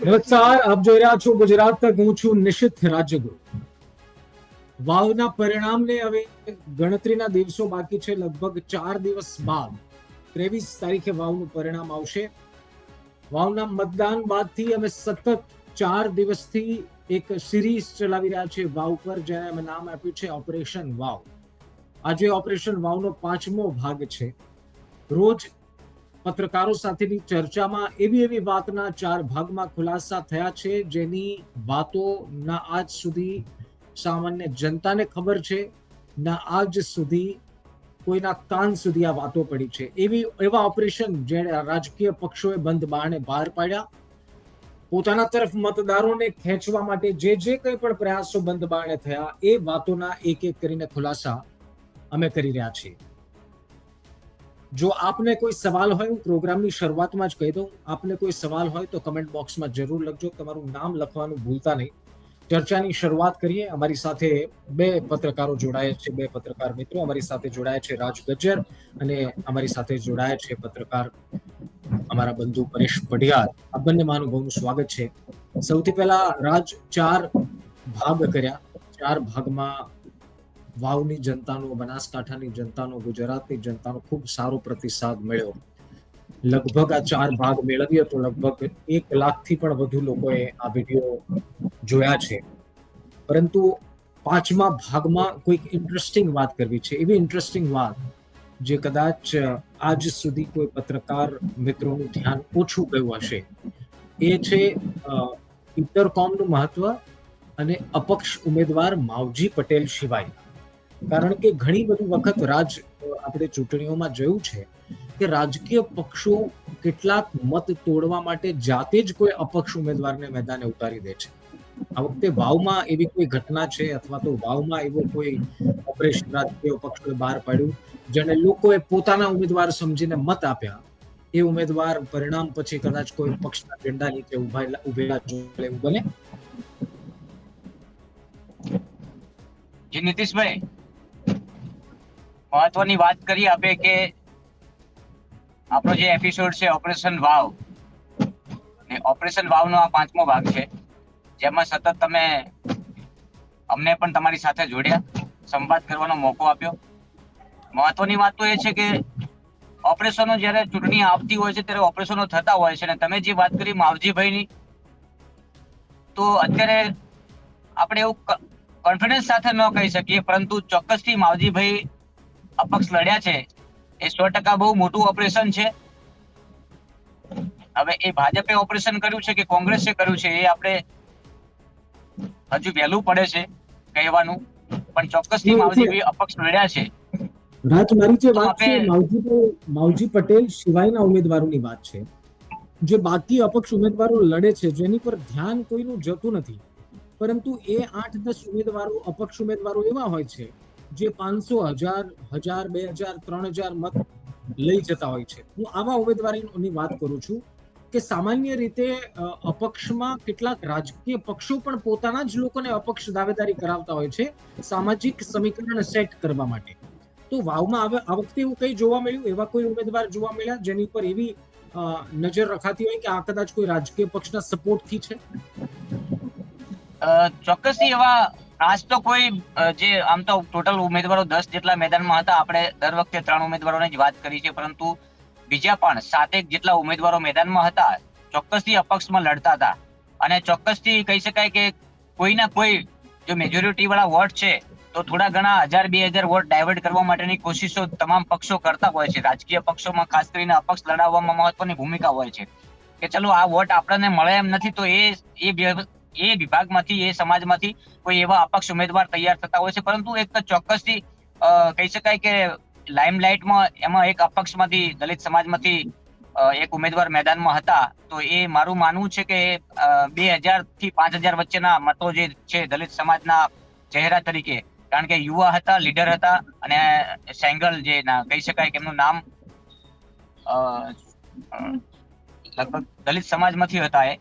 નમસ્કાર, આપ જોઈ રહ્યા છો ગુજરાત તક. હું છું નિશિત રાજ્યગુરુ. વાવના પરિણામને હવે ગણતરીના દિવસો બાકી છે. લગભગ 4 દિવસ બાદ 23 તારીખે વાવનું પરિણામ આવશે. વાવના મતદાન બાદથી અમે સતત 4 દિવસથી એક સિરીઝ ચલાવી રહ્યા છીએ વાવ પર, જેને અમે નામ આપ્યું છે ઓપરેશન વાવ. આજે ઓપરેશન વાવનો 5મો ભાગ છે. રોજ પત્રકારો સાથેની ચર્ચામાં એવી વાતના 4 ભાગમાં ખુલાસા થયા છે, જેની વાતોના આજ સુધી સામાન્ય જનતાને ખબર છે, ના આજ સુધી કોઈના કાન સુધી આ વાતો પડી છે. એવા ઓપરેશન જે રાજકીય પક્ષોએ બંધ બારણે બહાર પાડ્યા. પોતાના તરફ મતદારોને ખેંચવા માટે જે કંઈ પણ પ્રયાસો બંધ બારણે થયા, એ વાતોના એક કરીને ખુલાસા અમે કરી રહ્યા છીએ. જો આપને કોઈ સવાલ હોય, હું પ્રોગ્રામની શરૂઆતમાં જ કહી દઉં, આપને કોઈ સવાલ હોય તો કમેન્ટ બોક્સમાં જરૂર લખજો. તમારું નામ લખવાનું ભૂલતા નહીં. ચર્ચાની શરૂઆત કરીએ. અમારી સાથે 2 પત્રકારો જોડાયા છે, 2 પત્રકાર મિત્રો અમારી સાથે જોડાયા છે, રાજ ગજ્જર, અને અમારી સાથે જોડાયા છે પત્રકાર અમારા બંધુ પરેશ પઢિયાર. આ બંને મહાનુભાવનું સ્વાગત છે. સૌથી પહેલા રાજ, 4 ભાગ કર્યા. 4 ભાગમાં વાવની જનતાનો, બનાસકાંઠાની જનતાનો, ગુજરાતની જનતાનો ખૂબ સારો પ્રતિસાદ મળ્યો. લગભગ આ 4 ભાગ મેળવ્યો તો લગભગ 1 લાખથી પણ વધુ લોકોએ આ વિડીયો જોયા છે. પરંતુ 5મા ભાગમાં કોઈક ઇન્ટરેસ્ટિંગ વાત કરવી છે. એવી ઇન્ટરેસ્ટિંગ વાત જે કદાચ આજ સુધી કોઈ પત્રકાર મિત્રોનું ધ્યાન ઓછું ગયું હશે, એ છે ઇન્ટરકોમનું મહત્વ અને અપક્ષ ઉમેદવાર માવજી પટેલ સિવાય. કારણ કે ઘણી બધી વખત આપણે ચૂંટણીઓમાં જોયું છે કે રાજકીય પક્ષો કેટલાક મત તોડવા માટે જાતે જ કોઈ અપક્ષ ઉમેદવારને મેદાને ઉતારી દે છે. આ વખતે વાવમાં એવી કોઈ ઘટના છે, અથવા તો વાવમાં એવો કોઈ ઓપરેશન રાજકીય પક્ષોએ બહાર પાડ્યું જેને લોકોએ પોતાના ઉમેદવાર સમજીને મત આપ્યા? એ ઉમેદવાર પરિણામ પછી કદાચ કોઈ પક્ષના ઝંડા નીચે ઉભેલા એવું બને? જી નીતિશભાઈ, મહત્વની વાત કરી આપે કે આપણો જે એપિસોડ છે ઓપરેશન વાવ, ને ઓપરેશન વાવનો આ 5મો ભાગ છે, જેમાં સતત તમે અમને પણ તમારી સાથે જોડ્યા, સંવાદ કરવાનો મોકો આપ્યો. મહત્વની વાત તો એ છે કે ઓપરેશનો જ્યારે ચૂંટણી આવતી હોય છે ત્યારે ઓપરેશનો થતા હોય છે. અને તમે જે વાત કરી માવજીભાઈની, તો અત્યારે આપણે એવું કોન્ફિડન્સ સાથે ન કહી શકીએ, પરંતુ ચોક્કસથી માવજીભાઈ અપક્ષ લડ્યા છે એ 100% બહુ મોટું ઓપરેશન છે. હવે એ ભાજપે ઓપરેશન કર્યું છે કે કોંગ્રેસે કર્યું છે, એ આપણે હજુ વહેલું પડે છે કહેવાનું, પણ ચોક્કસથી માવજીભાઈ અપક્ષ લડ્યા છે. રાજ, મારી જે વાત છે માવજી પટેલ સિવાયના ઉમેદવારોની વાત છે. જે બાકી અપક્ષ ઉમેદવારો લડે છે, જેની પર ધ્યાન કોઈનું જતું નથી, પરંતુ એ 8-10 ઉમેદવારો, અપક્ષ ઉમેદવારો એવા હોય છે જે 500, 1000, 2000, 3000 મત લઈ જતા હોય છે. હું આવા ઉમેદવારોની વાત કરું છું કે સામાન્ય રીતે અપક્ષમાં કેટલાક રાજકીય પક્ષો પણ પોતાના જ લોકોને અપક્ષ દાવેદારી કરાવતા હોય છે, સામાજિક સમીકરણ સેટ કરવા માટે. તો વાવમાં આ વખતે એવું કંઈ જોવા મળ્યું? એવા કોઈ ઉમેદવાર જોવા મળ્યા જેની પર એવી નજર રખાતી હોય કે આ કદાચ કોઈ રાજકીય પક્ષના સપોર્ટથી છે? ચોક્કસથી એવા આજ તો કોઈ જે આમ તો ટોટલ ઉમેદવારો 10 જેટલા મેદાનમાં હતા. આપણે દર વખતે 3 ઉમેદવારોની જ વાત કરી છે, પરંતુ બીજા પણ 7 જેટલા ઉમેદવારો મેદાનમાં હતા, ચોક્કસથી અપક્ષમાં લડતા હતા. અને ચોક્કસથી કહી શકાય કે કોઈના કોઈ જો મેજોરિટી વાળા વોટ છે તો થોડા ઘણા 1000-2000 વોટ ડાયવર્ટ કરવા માટેની કોશિશો તમામ પક્ષો કરતા હોય છે. રાજકીય પક્ષોમાં ખાસ કરીને અપક્ષ લડાવવામાં મહત્વની ભૂમિકા હોય છે કે ચલો આ વોટ આપણને મળે એમ નથી, તો એ વિભાગમાંથી, એ સમાજમાંથી કોઈ એવા અપક્ષ ઉમેદવાર તૈયાર થતા હોય છે. પરંતુ એક ચોક્કસથી કહી શકાય કે લાઇમલાઇટમાં એમાં એક અપક્ષમાંથી, દલિત સમાજમાંથી એક ઉમેદવાર મેદાનમાં હતા. તો એ મારું માનવું છે કે 2000 થી 5000 વચ્ચેના મતો જે છે દલિત સમાજના ચહેરા તરીકે, કારણ કે યુવા હતા, લીડર હતા, અને સેંગલ જે કહી શકાય કે એમનું નામ લગભગ દલિત સમાજમાંથી હતા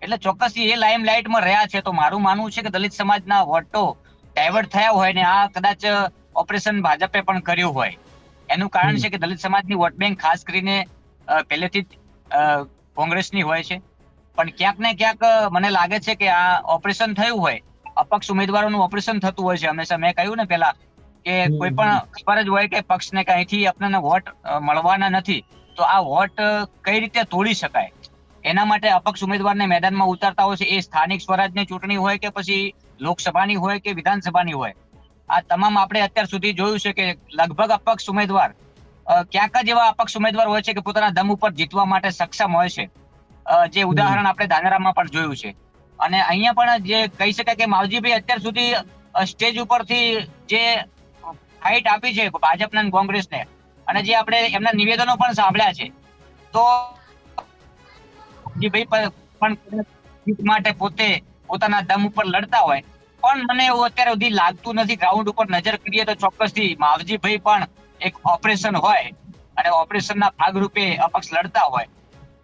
એટલે ચોક્કસથી એ લાઇમલાઇટમાં રહ્યા છે. તો મારું માનવું છે કે દલિત સમાજના વોટો ડાયવર્ટ થયા હોય ને આ કદાચ ઓપરેશન ભાજપે પણ કર્યું હોય. એનું કારણ છે કે દલિત સમાજની વોટ બેંક ખાસ કરીને પહેલેથી જ કોંગ્રેસની હોય છે. પણ ક્યાંક ને ક્યાંક મને લાગે છે કે આ ઓપરેશન થયું હોય, અપક્ષ ઉમેદવારોનું ઓપરેશન થતું હોય છે હંમેશા. મેં કહ્યું ને પેલા કે કોઈ પણ ખબર જ હોય કે પક્ષને કઈથી આપણને વોટ મળવાના નથી, તો આ વોટ કઈ રીતે તોડી શકાય એના માટે અપક્ષ ઉમેદવારને મેદાનમાં ઉતારતા હોય છે. એ સ્થાનિક સ્વરાજની ચૂંટણી હોય કે પછી લોકસભાની હોય કે વિધાનસભાની હોય, આ તમામ આપણે અત્યાર સુધી જોયું છે કે લગભગ અપક્ષ ઉમેદવાર ક્યાંક જ એવા અપક્ષ ઉમેદવાર હોય છે કે પોતાના દમ ઉપર જીતવા માટે સક્ષમ હોય છે. જે ઉદાહરણ આપણે ધાનેરામાં પણ જોયું છે. અને અહીંયા પણ જે કહી શકાય કે માવજીભાઈ અત્યાર સુધી સ્ટેજ ઉપરથી જે ફાઇટ આપી છે ભાજપને અને કોંગ્રેસને, અને જે આપણે એમના નિવેદનો પણ સાંભળ્યા છે, તો પણ જીત માટે પોતે પોતાના દમ ઉપર લડતા હોય. પણ મને એવું અત્યારે સુધી લાગતું નથી. ગ્રાઉન્ડ ઉપર નજર કરીએ તો ચોક્કસથી માવજીભાઈ પણ એક ઓપરેશન હોય અને ઓપરેશનના ભાગરૂપે અપક્ષ લડતા હોય.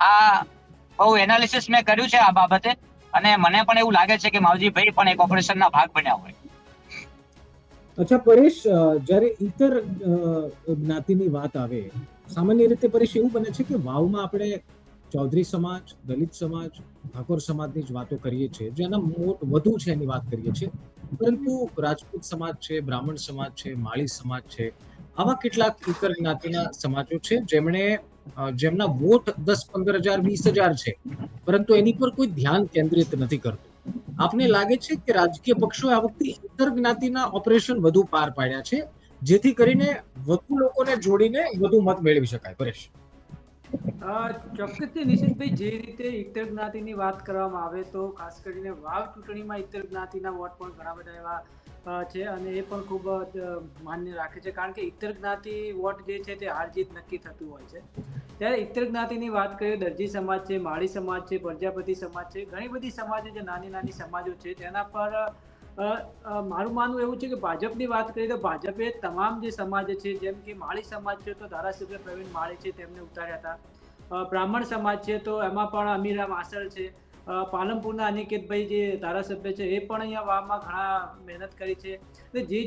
આ બહુ એનાલિસિસ મેં કર્યું છે આ બાબતે, અને મને પણ એવું લાગે છે કે માવજીભાઈ પણ એક ઓપરેશનના ભાગ બન્યા હોય. અચ્છા પરેશ, જ્યારે ઇતર જ્ઞાતિની વાત આવે, સામાન્ય રીતે પરેશ એવું બને છે કે વાવમાં આપણે ચૌધરી સમાજ, દલિત સમાજ, ઠાકોર સમાજની જ વાતો કરીએ છીએ, જેના વધુ છે એની વાત કરીએ છીએ, પરંતુ રાજપૂત સમાજ છે, બ્રાહ્મણ સમાજ છે, માળી સમાજ છે, આવા કેટલાક ઇતર જ્ઞાતિના સમાજો છે જેમના વોટ 10-15 હજાર 20 હજાર છે, પરંતુ એની પર કોઈ ધ્યાન કેન્દ્રિત નથી કરતું. આપને લાગે છે કે રાજકીય પક્ષોએ આ વખતે ઇતર જ્ઞાતિના ઓપરેશન વધુ પાર પાડ્યા છે, જેથી કરીને વધુ લોકોને જોડીને વધુ મત મેળવી શકાય? પરેશ. ચોક્કસથી નિશિતભાઈ, જે રીતે ઇતર જ્ઞાતિની વાત કરવામાં આવે તો ખાસ કરીને વાવ ચૂંટણીમાં ઇતર જ્ઞાતિના વોટ પણ ઘણા બધા એવા છે અને એ પણ ખૂબ માન્ય રાખે છે, કારણ કે ઇતર જ્ઞાતિ વોટ જે છે તે હાર જીત નક્કી થતું હોય છે. ત્યારે ઇતર જ્ઞાતિની વાત કરીએ, દરજી સમાજ છે, માળી સમાજ છે, પ્રજાપતિ સમાજ છે, ઘણી બધી સમાજો જે નાની નાની સમાજો છે તેના પર મારું માનવું એવું છે કે ભાજપની વાત કરીએ તો ભાજપે તમામ જે સમાજ છે, જેમ કે માળી સમાજ છે તો ધારાસભ્ય પ્રવીણ માળી છે તેમને ઉતાર્યા હતા. બ્રાહ્મણ સમાજ છે તો એમાં પણ અમીરા માસલ છે, પાલનપુરના અનિકેતભાઈ જે ધારાસભ્ય છે એ પણ અહીંયા વાવમાં ઘણા મહેનત કરી છે.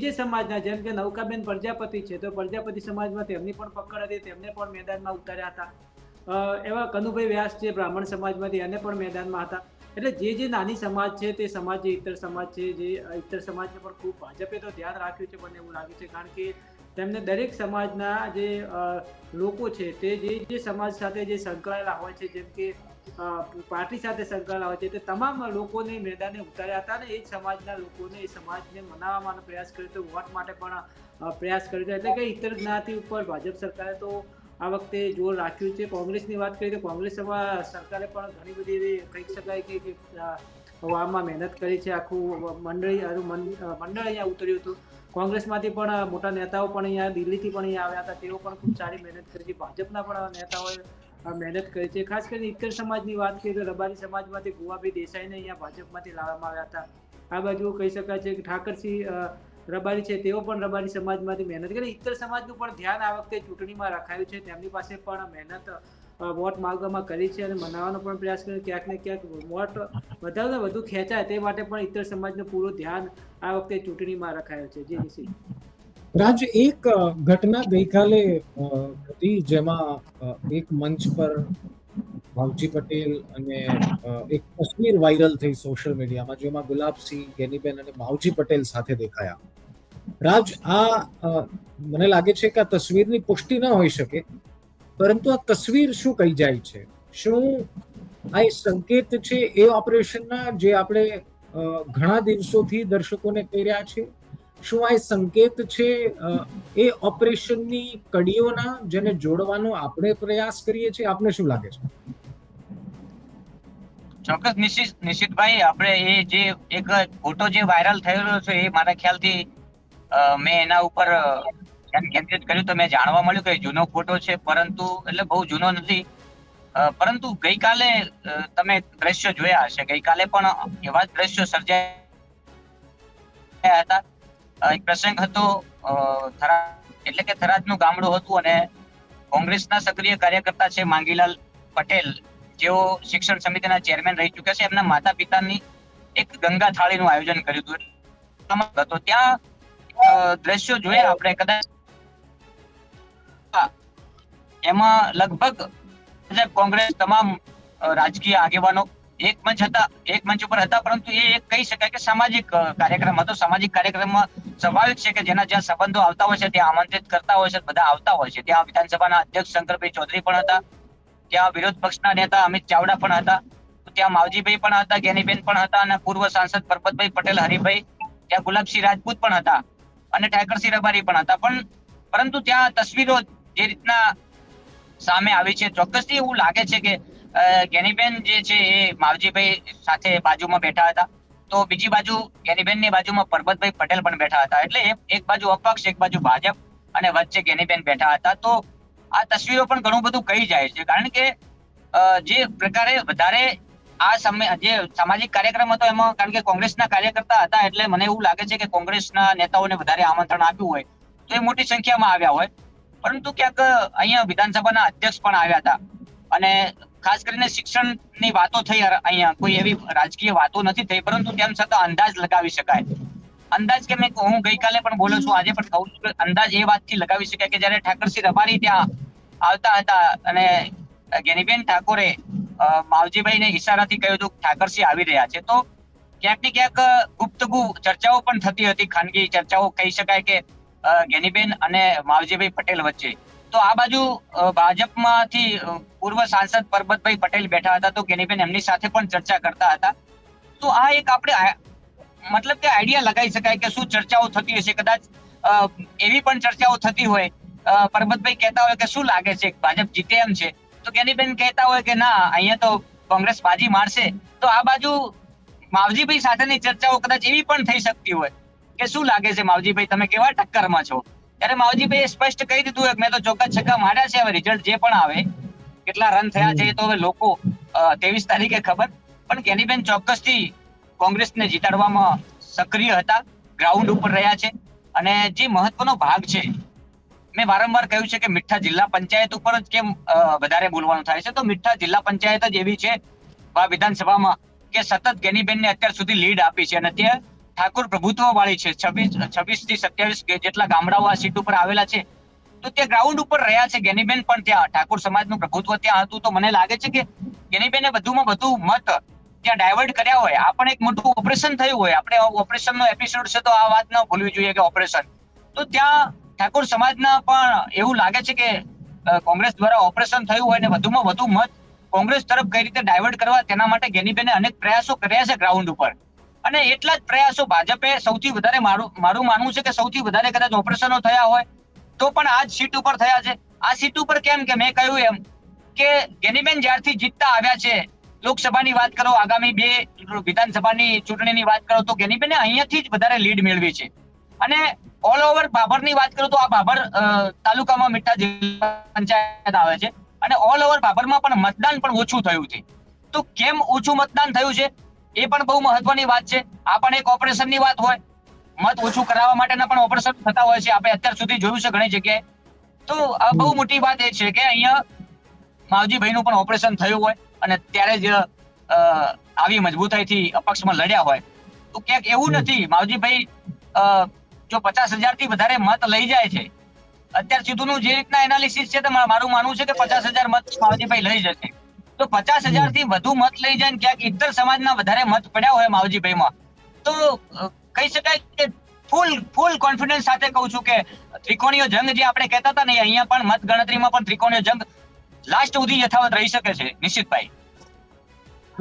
જે સમાજના, જેમ કે નૌકાબેન પ્રજાપતિ છે તો પ્રજાપતિ સમાજમાં તેમની પણ પકડ હતી, તેમને પણ મેદાનમાં ઉતાર્યા હતા. એવા કનુભાઈ વ્યાસ છે બ્રાહ્મણ સમાજમાંથી, એને પણ મેદાનમાં હતા. એટલે જે નાની સમાજ છે તે સમાજ, જે ઇતર સમાજ છે, જે ઇતર સમાજને પણ ખૂબ ભાજપે તો ધ્યાન રાખ્યું છે મને એવું લાગે છે, કારણ કે તેમને દરેક સમાજના જે લોકો છે તે જે સમાજ સાથે જે સંકળાયેલા હોય છે, જેમ કે પાર્ટી સાથે સંકળાયેલા હોય છે, તે તમામ લોકોને મેદાને ઉતાર્યા હતા અને એ જ સમાજના લોકોને, એ સમાજને મનાવવાનો પ્રયાસ કર્યો હતો, વોટ માટે પણ પ્રયાસ કર્યો હતો. એટલે કે ઇતર જ્ઞાતિ ઉપર ભાજપ સરકારે તો આ વખતે જોર રાખ્યું છે. કોંગ્રેસની વાત કરીએ તો કોંગ્રેસમાં સરકારે પણ ઘણી બધી એવી કહી શકાય કે આમાં મહેનત કરી છે. આખું મંડળ અહીંયા ઉતર્યું હતું. કોંગ્રેસમાંથી પણ મોટા નેતાઓ પણ અહીંયા દિલ્હીથી પણ અહીંયા આવ્યા હતા, તેઓ પણ ખૂબ સારી મહેનત કરી છે. ભાજપના પણ નેતાઓએ મહેનત કરી છે. ખાસ કરીને ઇતર સમાજની વાત કરીએ તો રબારી સમાજમાંથી ગુવાભાઈ દેસાઈને અહીંયા ભાજપમાંથી લાવવામાં આવ્યા હતા. આ બાજુ કહી શકાય છે કે ઠાકરસિંહ રબારી છે, તેઓ પણ રબારી સમાજમાંથી મહેનત કરી. ઇતર સમાજનું પણ ધ્યાન આ વખતે ચૂંટણીમાં રખાયું છે. તેમની પાસે પણ મહેનત વોટ માંગવામાં કરી છે અને મનાવવાનો પણ પ્રયાસ કર્યો. ક્યાંક ને ક્યાંક વોટ વધારે વધુ ખેંચાય તે માટે પણ ઇતર સમાજનું પૂરું ધ્યાન આ વખતે ચૂંટણીમાં રખાયું છે. જી નિશિત. રાજ, એક ઘટના ગઈકાલે હતી જેમાં એક મંચ પર ભાવજી પટેલ અને એક તસવીર વાયરલ થઈ સોશિયલ મીડિયામાં, જેમાં ગુલાબસિંહ, ગેનીબેન અને ભાવજી પટેલ સાથે દેખાયા. રાજ, આ મને લાગે છે કે આ તસવીરની પુષ્ટિ ન હોઈ શકે, પરંતુ આ તસવીર શું કહી જાય છે? શું આ સંકેત છે એ ઓપરેશનના જે આપણે ઘણા દિવસોથી દર્શકોને કહી રહ્યા છે? શું આ સંકેત છે એ ઓપરેશનની કડીઓના, જેને જોડવાનો આપણે પ્રયાસ કરીએ છીએ? આપને શું લાગે છે? ચોક્કસ નિશિતભાઈ, આપણે એ જે એક ફોટો જે વાયરલ થયેલો છે એ મારા ખ્યાલથી મેં એના ઉપર ધ્યાન કેન્દ્રિત કર્યું તો મેં જાણવા મળ્યું કે જૂનો ફોટો છે, પરંતુ એટલે બહુ જૂનો નથી. પરંતુ ગઈકાલે તમે દ્રશ્યો જોયા હશે, ગઈકાલે પણ એવા જ દ્રશ્યો સર્જાયા હતા. એક પ્રસંગ હતો એટલે કે થરાદનું ગામડું હતું અને કોંગ્રેસના સક્રિય કાર્યકર્તા છે માંગીલાલ પટેલ, જેઓ શિક્ષણ સમિતિના ચેરમેન રહી ચૂક્યા છે, એમના માતા પિતાની એક ગંગા થાળીનું આયોજન કર્યું હતું. તો ત્યાં દ્રશ્યો જોયા આપણે, કદાચ એમાં લગભગ કોંગ્રેસ તમામ રાજકીય આગેવાનો એક મંચ ઉપર હતા, પરંતુ એ એક કહી શકાય કે સામાજિક કાર્યક્રમ હતો. સામાજિક કાર્યક્રમમાં સ્વાભાવિક છે કે જેના જ્યાં સંબંધો આવતા હોય છે ત્યાં આમંત્રિત કરતા હોય છે, બધા આવતા હોય છે. ત્યાં વિધાનસભાના અધ્યક્ષ શંકરભાઈ ચૌધરી પણ હતા, ત્યાં વિરોધ પક્ષના નેતા અમિત ચાવડા પણ હતા, ત્યાં માવજીભાઈ પણ હતા, જ્ઞાનીબેન પણ હતા, અને પૂર્વ સાંસદ પરબતભાઈ પટેલ હરિભાઈ, ત્યાં ગુલાબસિંહ રાજપૂત પણ હતા, અને ઠાકરસિંહ રબારી પણ હતા. પરંતુ ત્યાં તસવીરો જે રીતના સામે આવી છે, ચોક્કસથી એવું લાગે છે કે જ્ઞાનીબેન જે છે એ માવજીભાઈ સાથે બાજુમાં બેઠા હતા, તો બીજી બાજુ જ્ઞાનીબેનની બાજુમાં પરબતભાઈ પટેલ પણ બેઠા હતા. એટલે એક બાજુ અપક્ષ, એક બાજુ ભાજપ, અને વચ્ચે જ્ઞાનીબેન બેઠા હતા. તો આ તસવીરો પણ ઘણું બધું કહી જાય છે, કારણ કે જે પ્રકારે વધારે આ સમય જે સામાજિક કાર્યક્રમ હતો એમાં, કારણ કે કોંગ્રેસના કાર્યકર્તા હતા, એટલે મને એવું લાગે છે કે કોંગ્રેસના નેતાઓને વધારે આમંત્રણ આપ્યું હોય તો એ મોટી સંખ્યામાં આવ્યા હોય. પરંતુ ક્યાંક અહીંયા વિધાનસભાના અધ્યક્ષ પણ આવ્યા હતા, અને ખાસ કરીને શિક્ષણની વાતો થઈ. અહીંયા કોઈ એવી રાજકીય વાતો નથી થઈ, પરંતુ તેમ છતાં અંદાજ લગાવી શકાય. અંદાજ કે હું ગઈકાલે પણ બોલ્યો છું, આજે પણ કહું છું કે અંદાજ એ વાતથી લગાવી શકાય કે જયારે ઠાકરસિંહ રબારી ત્યાં આવતા હતા અને જ્ઞાનીબેન ઠાકોરે માવજીભાઈને ઈશારાથી કહ્યું હતું ઠાકરસિંહ આવી રહ્યા છે, તો ક્યાંક ને ક્યાંક ગુપ્તગુ ચર્ચાઓ પણ થતી હતી, ખાનગી ચર્ચાઓ કહી શકાય કે જ્ઞાનીબેન અને માવજીભાઈ પટેલ વચ્ચે. તો આ બાજુ ભાજપમાંથી પૂર્વ સાંસદ પરબતભાઈ પટેલ બેઠા હતા, તો જ્ઞાનીબેન એમની સાથે પણ ચર્ચા કરતા હતા. તો આ એક આપણે મતલબ કે આઈડિયા લગાવી શકાય કે શું ચર્ચાઓ થતી હશે. કદાચ એવી પણ ચર્ચાઓ થતી હોય, પરબતભાઈ કહેતા હોય કે શું લાગે છે ભાજપ જીતે એમ છે, તો જ્ઞાનીબેન કહેતા હોય કે ના, અહીંયા તો કોંગ્રેસ બાજી મારશે. તો આ બાજુ માવજીભાઈ સાથેની ચર્ચાઓ કદાચ એવી પણ થઈ શકતી હોય કે શું લાગે છે માવજીભાઈ, તમે કેવા ટક્કરમાં છો? ત્યારે માવજીભાઈએ સ્પષ્ટ કહી દીધું કે મેં તો ચોક્કસ છક્કા માર્યા છે, હવે રિઝલ્ટ જે પણ આવે, કેટલા રન થયા છે એ તો હવે લોકો 23 તારીખે ખબર. પણ જ્ઞાનીબેન ચોક્કસથી કોંગ્રેસને જીતાડવામાં સક્રિય હતા, ગ્રાઉન્ડ ઉપર રહ્યા છે. અને જે મહત્વનો ભાગ છે, મેં વારંવાર કહ્યું છે કે મીઠા જિલ્લા પંચાયત ઉપર જ કેમ વધારે બોલવાનું થાય છે, તો મીઠા જિલ્લા પંચાયત જ એવી છે વિધાનસભામાં કે સતત જ્ઞાનીબેનને અત્યાર સુધી લીડ આપી છે, અને ત્યાં ઠાકોર પ્રભુત્વ વાળી છે. 26 થી 27 જેટલા ગામડાઓ આ સીટ ઉપર આવેલા છે, તો તે ગ્રાઉન્ડ ઉપર રહ્યા છે. જ્ઞાનીબેન પણ ત્યાં ઠાકોર સમાજનું પ્રભુત્વ ત્યાં હતું, તો મને લાગે છે કે જ્ઞાનીબેને વધુમાં વધુ મત ત્યાં ડાયવર્ટ કર્યા હોય. આ પણ એક મોટું ઓપરેશન થયું હોય, આપણે ઓપરેશનનો એપિસોડ છે તો આ વાત ન ભૂલવી જોઈએ કે ઓપરેશન, તો ત્યાં ઠાકોર સમાજના પણ એવું લાગે છે કે કોંગ્રેસ દ્વારા ઓપરેશન થયું હોય, ને વધુમાં વધુ મત કોંગ્રેસ તરફ કઈ રીતે ડાયવર્ટ કરવા, તેના માટે જ્ઞાનીબેને અનેક પ્રયાસો કર્યા છે ગ્રાઉન્ડ ઉપર. અને એટલા જ પ્રયાસો ભાજપે સૌથી વધારે, મારું માનવું છે કે સૌથી વધારે કદાચ ઓપરેશનો થયા હોય તો પણ આ જ સીટ ઉપર થયા છે. આ સીટ ઉપર કેમ કે મેં કહ્યું એમ કે જ્ઞાનીબેન જ્યારથી જીતતા આવ્યા છે, લોકસભાની વાત કરો, આગામી 2 વિધાનસભાની ચૂંટણીની વાત કરો, તો જ્ઞાનીબેને અહીંયાથી જ વધારે લીડ મેળવી છે. અને ઓલ ઓવર ભાભરની વાત કરું તો આ ભાભર તાલુકામાં મીઠા જિલ્લા પંચાયત આવે છે, અને ઓલ ઓવર ભાભરમાં પણ મતદાન પણ ઓછું થયું છે. તો કેમ ઓછું મતદાન થયું છે એ પણ બહુ મહત્વની વાત છે. આ પણ એક ઓપરેશનની વાત હોય, મત ઓછું કરાવવા માટેના પણ ઓપરેશન થતા હોય છે, આપણે અત્યાર સુધી જોયું છે ઘણી જગ્યાએ. તો આ બહુ મોટી વાત એ છે કે અહીંયા માવજીભાઈનું પણ ઓપરેશન થયું હોય, અને ત્યારે જ આવી મજબૂતાઈથી અપક્ષમાં લડ્યા હોય. તો ક્યાંક એવું નથી, માવજીભાઈ જો 50,000 થી વધારે મત લઈ જાય છે, અત્યાર સુધીનું જે રીતના એનાલિસિસ છે, તો મારું માનવું છે કે 50,000 મત માવજીભાઈ લઈ જશે. તો 50,000 થી વધુ મત લઈ જાય, ક્યાંક ઇતર સમાજના વધારે મત પડ્યા હોય માવજીભાઈમાં, તો કહી શકાય કે ફૂલ કોન્ફિડન્સ સાથે કહું છું કે ત્રિકોણીય જંગ જે આપણે કહેતા હતા ને, અહીંયા પણ મત ગણતરીમાં પણ ત્રિકોણીય જંગ લાસ્ટ સુધી યથાવત રહી શકે છે નિશ્ચિતભાઈ.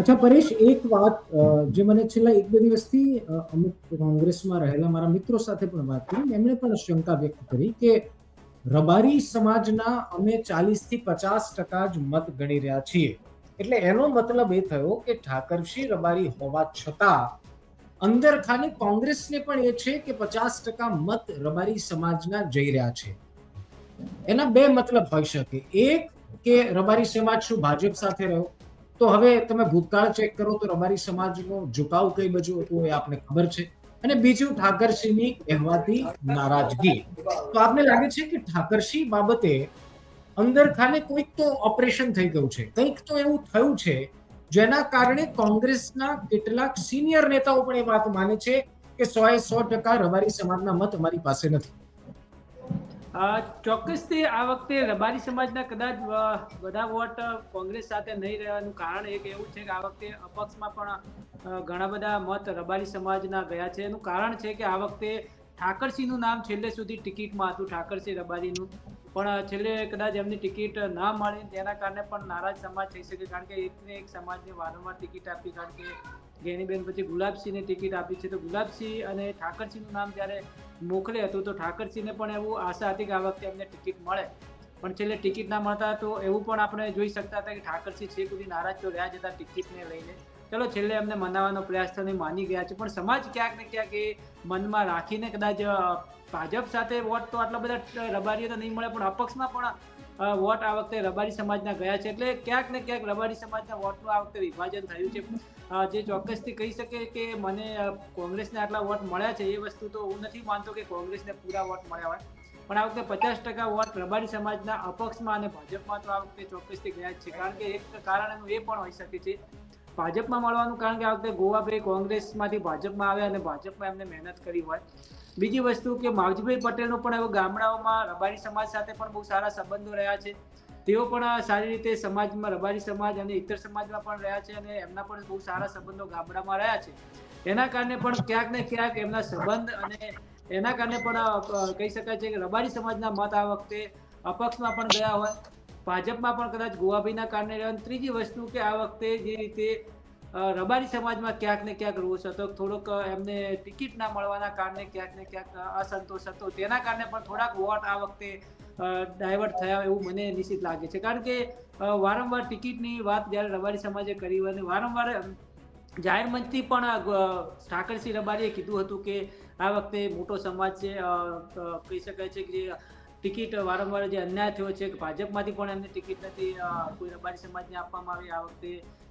અચ્છા પરેશ, એક વાત જે મને છેલ્લા 1-2 દિવસથી અમુક કોંગ્રેસમાં રહેલા મારા મિત્રો સાથે પણ વાત કરી, એમણે પણ શંકા વ્યક્ત કરી કે રબારી સમાજના અમે 40 થી 50% જ મત ગણી રહ્યા છીએ. એટલે એનો મતલબ એ થયો કે ઠાકરસિંહ રબારી હોવા છતાં અંદર ખાને કોંગ્રેસને પણ એ છે કે 50% મત રબારી સમાજના જઈ રહ્યા છે. એના બે મતલબ હોઈ શકે. એક કે રબારી સમાજ શું ભાજપ સાથે રહ્યો, તો હવે તમે ભૂતકાળ ચેક કરો તો રબારી સમાજનો ઝુકાવ કઈ બાજુ હતો એ આપને ખબર છે. અને બીજું ઠાકરસિંહની કહેવાતી નારાજગી. તો આપને લાગે છે કે ઠાકરસિંહ બાબતે અંદર ખાને કોઈક તો ઓપરેશન થઈ ગયું છે, કંઈક તો એવું થયું છે જેના કારણે કોંગ્રેસના કેટલાક સિનિયર નેતાઓ પણ એ વાત માને છે કે 100% રબારી સમાજના મત અમારી પાસે નથી. ચોક્કસથી આ વખતે રબારી સમાજના કદાચ બધા વોટ કોંગ્રેસ સાથે નહીં રહેવાનું કારણ એક એવું છે કે આ વખતે અપક્ષમાં પણ ઘણા બધા મત રબારી સમાજના ગયા છે. એનું કારણ છે કે આ વખતે ઠાકરસિંહનું નામ છેલ્લે સુધી ટિકિટમાં હતું, ઠાકરસિંહ રબારીનું, પણ છેલ્લે કદાચ એમની ટિકિટ ના મળી, તેના કારણે પણ નારાજ સમાજ થઈ શકે, કારણ કે એકને એક સમાજને વારંવાર ટિકિટ આપી, કારણ કે ગેનીબેન પછી ગુલાબસિંહને ટિકિટ આપી છે, તો ગુલાબસિંહ અને ઠાકરસિંહનું નામ જ્યારે મોકલે હતું તો ઠાકરસિંહને પણ એવું આશા હતી કે આ વખતે એમને ટિકિટ મળે, પણ છેલ્લે ટિકિટ ના મળતા તો એવું પણ આપણે જોઈ શકતા હતા કે ઠાકરસિંહ છે સુધી નારાજ તો રહ્યા જતા ટિકિટને લઈને. ચલો છેલ્લે એમને મનાવવાનો પ્રયાસ થયો, માની ગયા છે, પણ સમાજ ક્યાંક ને ક્યાંક એ મનમાં રાખીને કદાચ ભાજપ સાથે વોટ તો આટલા બધા રબારીઓ તો નહીં મળે, પણ અપક્ષમાં પણ વોટ આ વખતે રબારી સમાજના ગયા છે, એટલે ક્યાંક ને ક્યાંક રબારી સમાજના વોટનું આ વખતે વિભાજન થયું છે. જે ચોક્કસથી કહી શકે કે મને કોંગ્રેસને આટલા વોટ મળ્યા છે એ વસ્તુ તો હું નથી માનતો કે કોંગ્રેસને પૂરા વોટ મળ્યા હોય, પણ આ વખતે 50% વોટ રબારી સમાજના અપક્ષમાં અને ભાજપમાં તો આ વખતે ચોક્કસથી ગયા જ છે. કારણ કે એક કારણ એનું એ પણ હોઈ શકે છે ભાજપમાં મળવાનું, કારણ કે આ વખતે ગોવાભાઈ કોંગ્રેસમાંથી ભાજપમાં આવ્યા અને ભાજપમાં એમને મહેનત કરી હોય. બીજી વસ્તુ કે માવજીભાઈ પટેલનો પણ હવે ગામડાઓમાં રબારી સમાજ સાથે પણ બહુ સારા સંબંધો રહ્યા છે, તેઓ પણ સારી રીતે સમાજમાં રબારી સમાજ અને ઇતર સમાજમાં પણ રહ્યા છે અને એમના પણ બહુ સારા સંબંધો ગામડામાં રહ્યા છે. એના કારણે પણ ક્યાંક ને ક્યાંક એમના સંબંધ અને એના કારણે પણ કહી શકાય છે કે રબારી સમાજના મત આ વખતે અપક્ષમાં પણ ગયા હોય, ભાજપમાં પણ કદાચ ગોવાભાઈના કારણે રહ્યા. ત્રીજી વસ્તુ કે આ વખતે જે રીતે રબારી સમાજમાં ક્યાંક ને ક્યાંક રોષ હતો, થોડોક એમને ટિકિટ ના મળવાના કારણે ક્યાંક ને ક્યાંક અસંતોષ હતો, તેના કારણે પણ થોડાક વોટ આ વખતે ડાયવર્ટ થયા એવું મને નિશ્ચિત લાગે છે. કારણ કે વારંવાર ટિકિટની વાત જ્યારે રબારી સમાજે કરી અને વારંવાર જાહેર મંચથી પણ ઠાકરસિંહ રબારીએ કીધું હતું કે આ વખતે મોટો સમાજ છે, કહી શકાય છે કે જે ટિકિટ વારંવાર જે અન્યાય થયો છે, ભાજપમાંથી પણ એમને ટિકિટ નથી કોઈ રબારી સમાજને આપવામાં આવી, આ વખતે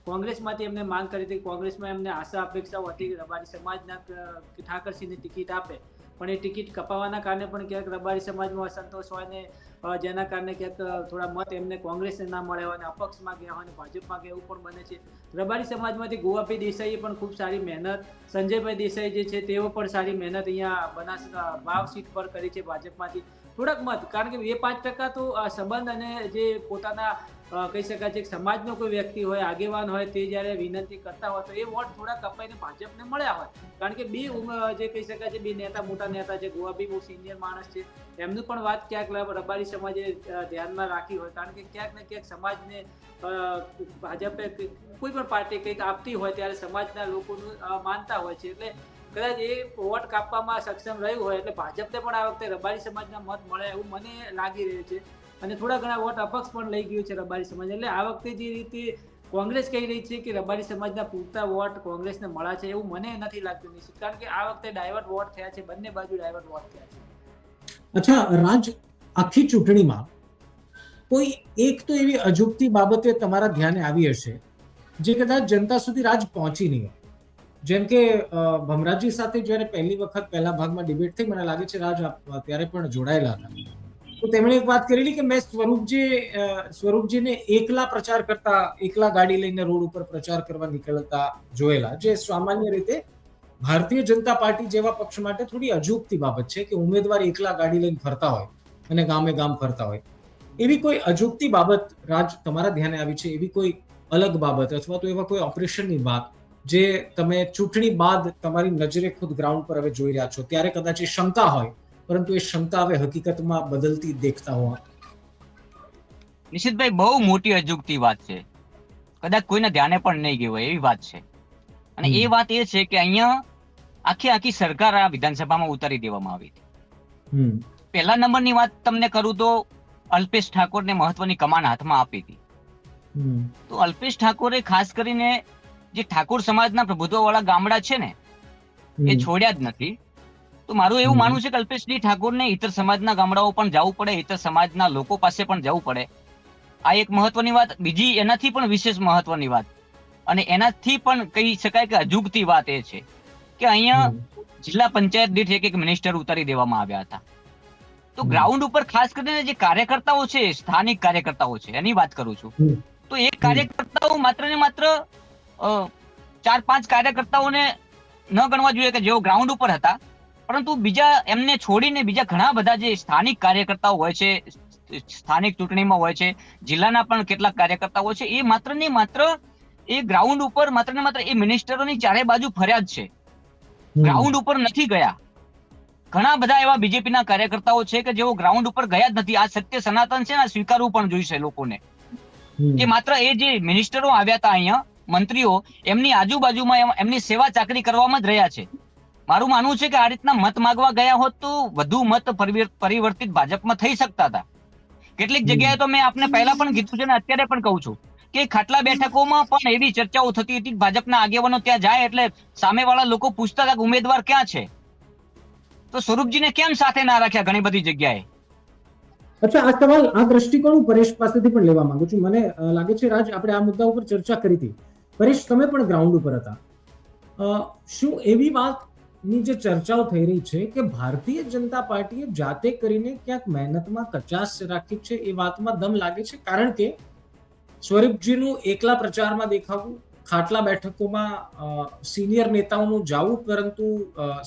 કોંગ્રેસમાંથી એમને માંગ કરી હતી, કોંગ્રેસમાં એમને આશા અપેક્ષાઓ હતી કે રબારી સમાજના ઠાકરસિંહને ટિકિટ આપે, પણ એ ટિકિટ કપાવવાના કારણે પણ ક્યાંક રબારી સમાજમાં અસંતોષ હોય ને જેના કારણે ક્યાંક થોડા મત એમને કોંગ્રેસને ના મળે હોય અને અપક્ષમાં ગયા હોય અને ભાજપમાં ગયા એવું પણ બને છે. રબારી સમાજમાંથી ગોવાભાઈ દેસાઈએ પણ ખૂબ સારી મહેનત, સંજયભાઈ દેસાઈ જે છે તેઓ પણ સારી મહેનત અહીંયા બનાસ વાવ સીટ પર કરી છે ભાજપમાંથી થોડાક મત, કારણ કે 2-5% તો સંબંધ અને જે પોતાના કહી શકાય છે કે સમાજનો કોઈ વ્યક્તિ હોય, આગેવાન હોય, તે જ્યારે વિનંતી કરતા હોય તો એ વોટ થોડા કપાઈને ભાજપને મળ્યા હોય, કારણ કે બે જે કહી શકાય છે બે નેતા મોટા નેતા છે, ગોવાભાઈ બહુ સિનિયર માણસ છે, એમનું પણ વાત ક્યાંક રબારી સમાજે ધ્યાનમાં રાખી હોય, કારણ કે ક્યાંક ને ક્યાંક સમાજને ભાજપે કોઈ પણ પાર્ટી કંઈક આપતી હોય ત્યારે સમાજના લોકોનું માનતા હોય છે, એટલે કદાચ એ વોટ કાપવામાં સક્ષમ રહ્યું હોય એટલે ભાજપને પણ આ વખતે રબારી સમાજના મત મળે એવું મને લાગી રહ્યું છે અને થોડા ઘણા વોટ અપક્ષ પણ લઈ ગયું છે રબારી સમાજ. એટલે આ વખતે જે રીતે કોંગ્રેસ કહી રહી છે કે રબારી સમાજના પૂરતા વોટ કોંગ્રેસને મળ્યા છે એવું મને નથી લાગતું નિશ્ચિત, કારણ કે આ વખતે ડાયવર્ટ વોટ થયા છે, બંને બાજુ ડાયવર્ટ વોટ થયા છે. અચ્છા રાજ, આખી ચૂંટણીમાં કોઈ એક તો એવી અજુગતી બાબતે તમારા ધ્યાને આવી હશે જે કદાચ જનતા સુધી રાજ પહોંચી નહીં હોય, જેમ કે ભમરાજી સાથે જ્યારે પહેલી વખત પહેલા ભાગમાં ડિબેટ થઈ, મને લાગે છે રાજ ત્યારે પણ જોડાયેલા હતા, તો તેમણે એક વાત કરેલી કે મેં સ્વરૂપજીને એકલા પ્રચાર કરતા, એકલા ગાડી લઈને રોડ ઉપર પ્રચાર કરવા નીકળતા જોયેલા, જે સામાન્ય રીતે ભારતીય જનતા પાર્ટી જેવા પક્ષ માટે થોડી અજુગતી બાબત છે કે ઉમેદવાર એકલા ગાડી લઈને ફરતા હોય અને ગામે ગામ ફરતા હોય. એવી કોઈ અજુગતી બાબત રાજ તમારા ધ્યાને આવી છે, એવી કોઈ અલગ બાબત અથવા તો એવા કોઈ ઓપરેશનની વાત જે તમે ચૂંટણી બાદ તમારી નજરે ખુદ ગ્રાઉન્ડ પર હવે જોઈ રહ્યા છો, ત્યારે કદાચ એ શંકા હોય પરંતુ એ શંકા હવે હકીકતમાં બદલતી દેખતા હોવા? નિશિતભાઈ, બહુ મોટી અજુગતી વાત છે, કદાચ કોઈને ધ્યાને પણ નહીં ગઈ હોય એવી વાત છે. અને એ વાત એ છે કે અહીંયા આખી સરકાર આ વિધાનસભામાં ઉતારી દેવામાં આવી હતી. પહેલા નંબરની વાત તમને કરું તો અલ્પેશ ઠાકોરને મહત્વની કમાન હાથમાં આપી હતી. તો અલ્પેશ ઠાકોરે ખાસ કરીને જે ઠાકોર સમાજના પ્રભુત્વ વાળા ગામડા છે ને એ છોડ્યા જ નથી. તો મારું એવું માનવું છે કે અલ્પેશજી ઠાકોરને ઇતર સમાજના ગામડાઓ પણ જવું પડે, ઇતર સમાજના લોકો પાસે પણ જવું પડે. આ એક મહત્વની વાત. બીજી એનાથી પણ વિશેષ મહત્વની વાત અને એનાથી પણ કહી શકાય કે અજુગતી વાત એ છે કે અહીંયા જિલ્લા પંચાયત દીઠ એક મિનિસ્ટર ઉતારી દેવામાં આવ્યા હતા. તો ગ્રાઉન્ડ ઉપર ખાસ કરીને જે કાર્યકર્તાઓ છે, સ્થાનિક કાર્યકર્તાઓ છે, એની વાત કરું છું, તો એ કાર્યકર્તાઓ માત્ર ને માત્ર 4-5 કાર્યકર્તાઓને ન ગણવા જોઈએ કે જેઓ ગ્રાઉન્ડ ઉપર હતા, પરંતુ બીજા એમને છોડીને બીજા ઘણા બધા જે સ્થાનિક કાર્યકર્તાઓ હોય છે, સ્થાનિક ચૂંટણીમાં હોય છે, જિલ્લાના પણ કેટલાક કાર્યકર્તાઓ હોય છે, એ માત્ર ને માત્ર એ ગ્રાઉન્ડ ઉપર માત્ર ને માત્ર એ મિનિસ્ટરોની ચારે બાજુ ફર્યા જ છે, ગ્રાઉન્ડ ઉપર નથી ગયા. ઘણા બધા એવા બીજેપીના કાર્યકર્તાઓ છે કે જેઓ ગ્રાઉન્ડ ઉપર ગયા જ નથી. આ સત્ય સનાતન છે ને, સ્વીકારવું પણ જોઈશે લોકોને કે માત્ર એ જે મિનિસ્ટરો આવ્યા હતા અહીંયા, મંત્રીઓ, એમની આજુબાજુમાં એમની સેવા ચાકરી કરવામાં જ રહ્યા છે. મારું માનવું છે કે આ રીતના મત માંગવા ગયા હોત તો વધુ મત પરિવર્તિત ભાજપમાં થઈ શકતા હતા. કેટલીક જગ્યાએ તો મેં આપને પહેલા પણ કીધું છે ને અત્યારે પણ કહું છું કે ખાટલા બેઠકોમાં પણ એવી ચર્ચાઓ થતી હતી, ભાજપના આગેવાનો ત્યાં જાય એટલે સામેવાળા લોકો પૂછતા હતા કે ઉમેદવાર ક્યાં છે, તો સ્વરૂપજીને કેમ સાથે ના રાખ્યા ઘણી બધી જગ્યાએ. અચ્છા, આ સવાલ, આ દ્રષ્ટિકોણ હું પરેશ પાસેથી પણ લેવા માંગુ છું. મને લાગે છે રાજ, આપણે આ મુદ્દા ઉપર ચર્ચા કરી હતી. પરેશ, તમે પણ ગ્રાઉન્ડ ઉપર હતા. શું એવી વાતની જે ચર્ચાઓ થઈ રહી છે કે ભારતીય જનતા પાર્ટીએ જાતે કરીને ક્યાંક મહેનતમાં કચાશ રાખી છે, એ વાતમાં દમ લાગે છે? કારણ કે સ્વરૂપજીનું એકલા પ્રચારમાં દેખાવું, ખાટલા બેઠકોમાં સિનિયર નેતાઓનું જાવું, પરંતુ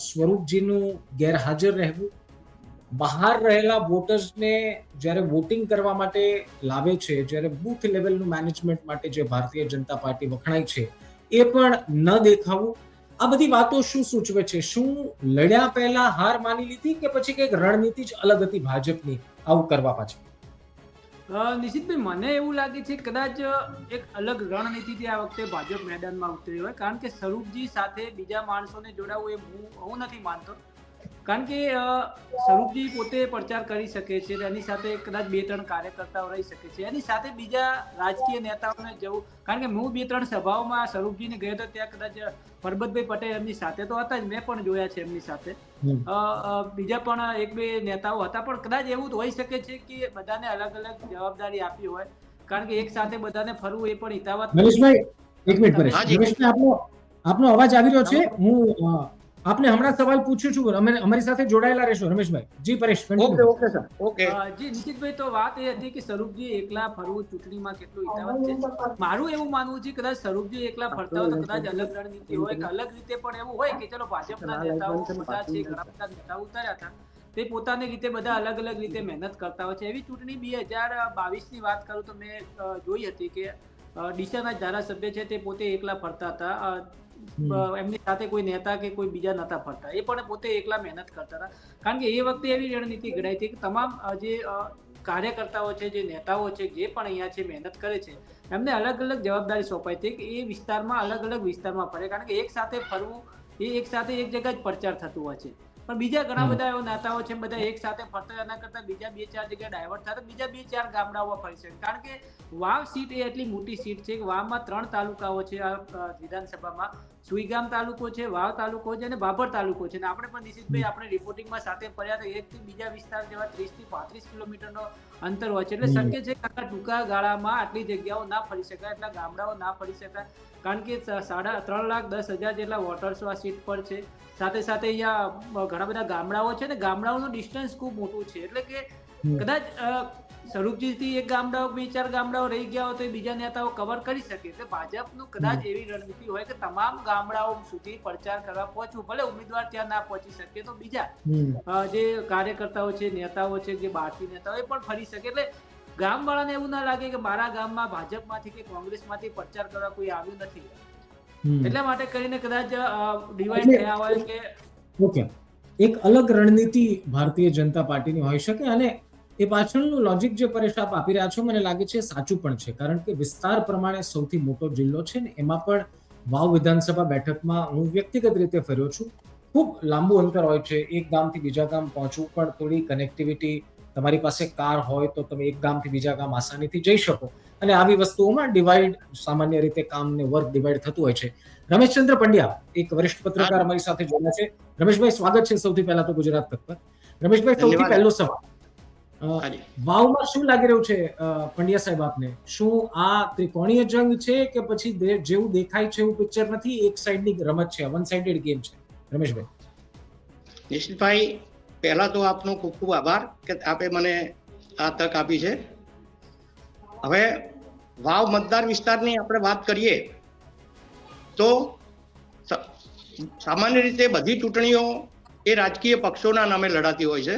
સ્વરૂપજીનું ગેરહાજર રહેવું, બહાર રહેલા વોટર્સને જ્યારે વોટિંગ કરવા માટે લાવે છે, જ્યારે બૂથ લેવલનું મેનેજમેન્ટ માટે જે ભારતીય જનતા પાર્ટી વખણાય છે, એ પણ ન દેખાવું, આ બધી વાતો શું સૂચવે છે? શું લડ્યા પહેલા હાર માની લીધી કે પછી કંઈક રણનીતિ જ અલગ હતી ભાજપની આવું કરવા પાછળ? નિશિતભાઈ, મને એવું લાગે છે કદાચ એક અલગ રણનીતિથી આ વખતે ભાજપ મેદાનમાં ઉતરી હોય, કારણ કે સ્વરૂપજી સાથે બીજા માણસોને જોડાવવું એ હું નથી માનતો. કારણ કે સ્વરૂપજી પોતે પ્રચાર કરી શકે છે, એની સાથે કદાચ 2-3 કાર્યકર્તાઓ રહી શકે છે, એની સાથે બીજા રાજકીય નેતાઓને જવું. કારણ કે હું 2-3 સભાઓમાં સ્વરૂપજીને ગયો હતો, ત્યાં કદાચ પરબતભાઈ પટેલ એમની સાથે તો હતા જ, મેં પણ જોયા છે એમની સાથે. બીજા પણ 1-2 નેતાઓ હતા, પણ કદાચ એવું તો હોઈ શકે છે કે બધાને અલગ અલગ જવાબદારી આપી હોય, કારણ કે એક સાથે બધાને ફરવું એ પણ હિતાવત. મનીષભાઈ, એક મિનિટ પરેશ. મનીષભાઈ, આપનો અવાજ આવી રહ્યો છે. હું આપને હમણાં સવાલ પૂછું છું, અમારી સાથે જોડાયેલા રહેશો. રમેશભાઈ. જી પરેશ. Okay sir. ઓકે જી નિશિતભાઈ, તો વાત એ હતી કે સ્વરૂપજી એકલા ફરવું ચૂંટણીમાં કેટલું હિતાવત છે. મારું એવું માનવું છે કદાચ સ્વરૂપજી એકલા ફરતા હોય તો કદાચ અલગ રણનીતિ હોય, કે અલગ રીતે પણ એવું હોય કે ચલો ભાજપના નેતાઓ બધા છે, ઘણા બધા નેતાઓ ઉતાર્યા હતા, તે પોતાની રીતે બધા અલગ અલગ રીતે મહેનત કરતા હોય છે. એવી ચૂંટણી 2022 ની વાત કરું તો મેં જોઈ હતી કે ડીસાના ધારાસભ્ય છે તે પોતે એકલા ફરતા હતા, એમની સાથે કોઈ નેતા કે કોઈ બીજા નતા ફરતા, એ પણ પોતે એકલા મહેનત કરતા હતા. કારણ કે એ વખતે એવી રણનીતિ ઘડાઈ હતી કે તમામ જે કાર્યકર્તાઓ છે, જે નેતાઓ છે, જે પણ અહીંયા છે મહેનત કરે છે, એમને અલગ અલગ જવાબદારી સોંપાઈ હતી કે એ વિસ્તારમાં અલગ અલગ વિસ્તારમાં ફરે. કારણ કે એક સાથે ફરવું એ એક સાથે એક જગ્યા જ પ્રચાર થતું હોય છે, પણ બીજા ઘણા બધા એવા નેતાઓ છે, બધા એક સાથે ફરતા એના કરતા બીજા 2-4 જગ્યાએ ડાયવર્ટ થતા બીજા 2-4 ગામડાઓ ફરી શકે. કારણ કે વાવ સીટ એ એટલી મોટી સીટ છે કે વાવમાં 3 તાલુકાઓ છે. આ વિધાનસભામાં સુઈગામ તાલુકો છે, વાવ તાલુકો છે અને બાબર તાલુકો છે. અને આપણે પણ નિશિતભાઈ આપણે રિપોર્ટિંગમાં સાથે ફર્યા તો એકથી બીજા વિસ્તાર જેવા 30 થી 35 કિલોમીટરનો અંતર હોય છે. એટલે શક્ય છે કે આટલા ટૂંકા ગાળામાં આટલી જગ્યાઓ ના ફરી શકાય, એટલા ગામડાઓ ના ફરી શકાય. કારણ કે 3,10,000 જેટલા વોટર્સો આ સીટ પર છે. સાથે સાથે અહીંયા ઘણા બધા ગામડાઓ છે ને ગામડાઓનું ડિસ્ટન્સ ખૂબ મોટું છે. એટલે કે કદાચ સ્વરૂપજીથી એક ગામડાઓ 2-4 ગામડાઓ રહી ગયા હોય તો બીજા નેતાઓ કવર કરી શકે. એટલે ભાજપનું કદાચ એવી રણનીતિ હોય કે તમામ ગામડાઓ સુધી પ્રચાર કરવા પહોંચવું, ભલે ઉમેદવાર ત્યાં ના પહોંચી શકે તો બીજા જે કાર્યકર્તાઓ છે, નેતાઓ છે, જે બહારથી નેતાઓ એ પણ ફરી શકે. એટલે ગામવાળાને એવું ના લાગે કે મારા ગામમાં ભાજપમાંથી કે કોંગ્રેસમાંથી પ્રચાર કરવા કોઈ આવ્યું નથી, એટલા માટે કરીને કદાચ ડિવાઈડ થયા હોય કે ઓકે, એક અલગ રણનીતિ ભારતીય જનતા પાર્ટીની હોઈ શકે. અને એ પાછળનું લોજિક જે પરેશ આપ આપી રહ્યા છો મને લાગે છે સાચું પણ છે, કારણ કે વિસ્તાર પ્રમાણે સૌથી મોટો જિલ્લો છે ને એમાં પણ વાવ વિધાનસભા બેઠકમાં હું વ્યક્તિગત રીતે ફર્યો છું. ખૂબ લાંબુ અંતર હોય છે, એક ગામથી બીજા ગામ પહોંચવું પણ થોડી કનેક્ટિવિટી, તમારી પાસે કાર હોય તો તમે એક ગામથી બીજા ગામ આસાનીથી જઈ શકો. અને આવી વસ્તુઓમાં ડિવાઈડ સામાન્ય રીતે કામ ને વર્ક ડિવાઈડ થતું હોય છે. રમેશચંદ્ર પંડ્યા, એક વરિષ્ઠ પત્રકાર અમારી સાથે જોડાયા છે. રમેશભાઈ, સ્વાગત છે સૌથી પહેલા તો ગુજરાત તક પર. રમેશભાઈ, સૌથી પહેલો સવાલ, વાવમાં શું લાગી રહ્યું છે પંડ્યા સાહેબ આપને? શું આ ત્રિકોણીય જંગ છે કે પછી જેવું દેખાય છે એવું પિક્ચર નથી, એક સાઈડની રમત છે, વન સાઇડેડ ગેમ છે? રમેશભાઈ. નિશિતભાઈ, પહેલા તો આપનો ખૂબ ખૂબ આભાર કે આપે મને આ તક આપી છે. હવે વાવ મતદાર વિસ્તારની આપણે વાત કરીએ તો સામાન્ય રીતે બધી ચૂંટણીઓ એ રાજકીય પક્ષોના નામે લડાતી હોય છે,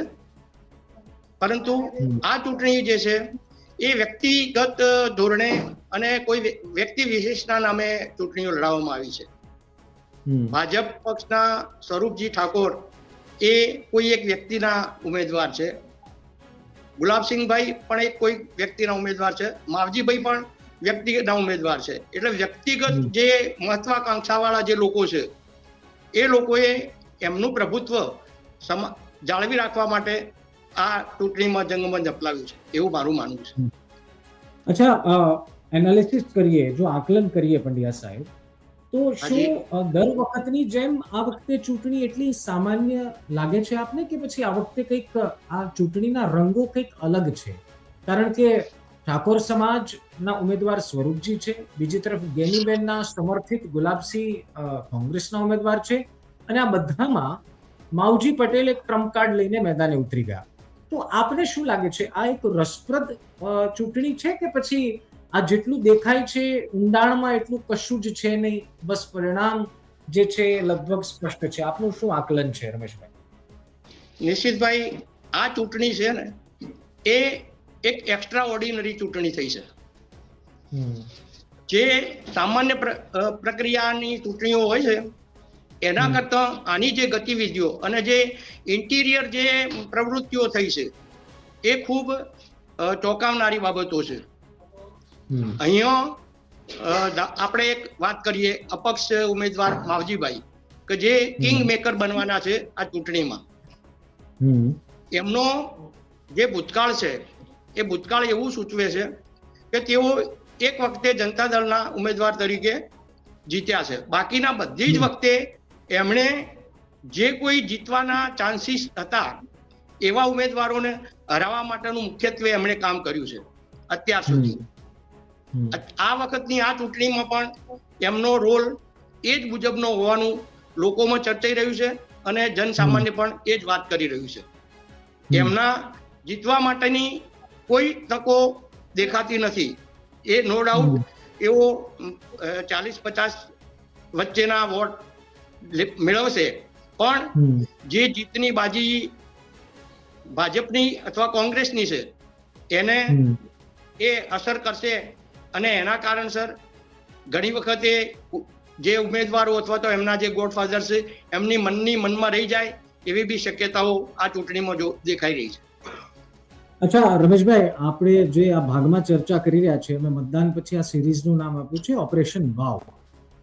પરંતુ આ ચૂંટણી જે છે એ વ્યક્તિગત ધોરણે અને કોઈ વ્યક્તિ વિશેષના નામે ચૂંટણીઓ લડાવવામાં આવી છે. ભાજપ પક્ષના સ્વરૂપજી ઠાકોર એ કોઈ એક વ્યક્તિના ઉમેદવાર છે, ગુલાબસિંહભાઈ પણ એક કોઈ વ્યક્તિના ઉમેદવાર છે, માવજીભાઈ પણ વ્યક્તિના ઉમેદવાર છે. એટલે વ્યક્તિગત જે મહત્વાકાંક્ષાવાળા જે લોકો છે એ લોકોએ એમનું પ્રભુત્વ જાળવી રાખવા માટે આ ચૂંટણીમાં જંગમંચ અપનાવ્યું છે, એવું મારું માનવું છે. અચ્છા, એનાલિસિસ કરીએ, જો આકલન કરીએ પંડ્યા સાહેબ, તો શું દર વખતની જેમ આ વખતે ચૂંટણી એટલી સામાન્ય લાગે છે આપને, કે પછી આ વખતે કંઈક આ ચૂંટણીના રંગો કંઈક અલગ છે? કારણ કે ઠાકોર સમાજના ઉમેદવાર સ્વરૂપજી છે, બીજી તરફ ગેનીબેનના સમર્થિત ગુલાબસિંહ કોંગ્રેસના ઉમેદવાર છે, અને આ બધામાં માવજી પટેલ એક ટ્રમ્પ કાર્ડ લઈને મેદાને ઉતરી ગયા. તો આપને શું લાગે છે, આ એક રસપ્રદ ચૂંટણી છે કે પછી આ જેટલું દેખાય છે ઊંડાણમાં એટલું કશું જ છે નહીં, બસ પરિણામ જે છે લગભગ સ્પષ્ટ છે? આપનું શું આકલન છે રમેશભાઈ? નિશ્ચિતભાઈ, આ ચૂંટણી છે ને એ એક એક્સ્ટ્રા ઓર્ડિનરી ચૂંટણી થઈ છે. જે સામાન્ય પ્રક્રિયાની ચૂંટણીઓ હોય છે એના કરતા આની જે ગતિવિધિઓ અને જે ઇન્ટિરિયર જે પ્રવૃત્તિઓ થઈ છે એ ખૂબ ચોંકાવનારી બાબતો છે. અહીંયા આપણે એક વાત કરીએ, અપક્ષ ઉમેદવાર માવજીભાઈ કે જે કિંગ મેકર બનવાના છે આ ચૂંટણીમાં, એમનો જે ભૂતકાળ છે એ ભૂતકાળ એવું સૂચવે છે કે તેઓ એક વખતે જનતા દળના ઉમેદવાર તરીકે જીત્યા છે. બાકીના બધી જ વખતે એમણે જે કોઈ જીતવાના ચાન્સીસ હતા એવા ઉમેદવારોને હરાવવા માટેનું મુખ્યત્વે એમણે કામ કર્યું છે અત્યાર સુધી. આ વખતની આ ચૂંટણીમાં પણ એમનો રોલ એ જ મુજબનો હોવાનું લોકોમાં ચર્ચાઈ રહ્યું છે અને જનસામાન્ય પણ એ જ વાત કરી રહ્યું છે. એમના જીતવા માટેની કોઈ તકો દેખાતી નથી. એ નો ડાઉટ એવો 40-50 વચ્ચેના વોટ મેળવશે, પણ જે જીતની બાજી ભાજપની અથવા કોંગ્રેસની છે એને એ અસર કરશે, અને એના કારણસર ઘણી વખતે જે ઉમેદવારો અથવા તો એમના જે ગોડફાધર છે એમની મનમાં રહી જાય એવી બી શક્યતાઓ આ ચૂંટણીમાં જો દેખાઈ રહી છે. અચ્છા રમેશભાઈ, આપણે જે આ ભાગમાં ચર્ચા કરી રહ્યા છીએ, અમે મતદાન પછી આ સિરીઝનું નામ આપ્યું છે ઓપરેશન વાવ.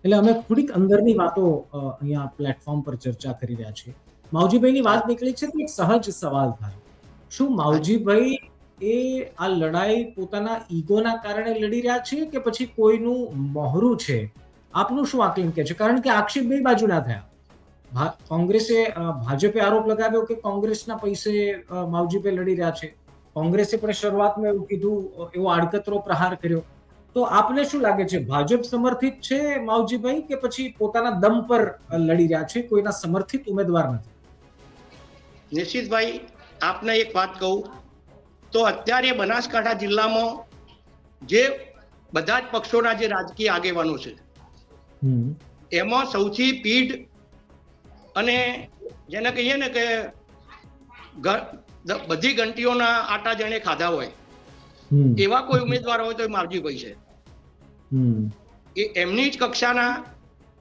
એટલે અમે થોડીક અંદરની વાતો અહીંયા પ્લેટફોર્મ પર ચર્ચા કરી રહ્યા છીએ. માવજીભાઈની વાત નીકળી છે તો એક સહજ સવાલ થાય, શું માવજીભાઈ એ આ લડાઈ પોતાના ઈગોના કારણે લડી રહ્યા છે કે પછી કોઈનું મહોરું છે? આપનું શું આકલન કે છે? કારણ કે આક્ષેપ બે બાજુના થયા. કોંગ્રેસે ભાજપે આરોપ લગાવ્યો કે કોંગ્રેસના પૈસે માવજીભાઈ લડી રહ્યા છે. કોંગ્રેસે પણ શરૂઆતમાં એવું કીધું, એવો આડકતરો પ્રહાર કર્યો. તો આપને શું લાગે છે, ભાજપ સમર્થિત છે માવજીભાઈ કે પછી પોતાના દમ પર લડી રહ્યા છે, કોઈના સમર્થિત ઉમેદવાર નથી? નિશ્ચિતભાઈ, આપને એક વાત કહું તો અત્યારે બનાસકાંઠા જિલ્લામાં જે બધા જ પક્ષોના જે રાજકીય આગેવાનો છે એમાં સૌથી પીઢ અને જેને કહીએ ને કે બધી ઘંટીઓના આટા જેણે ખાધા હોય એવા કોઈ ઉમેદવાર હોય તો માવજીભાઈ છે. એ એમની જ કક્ષાના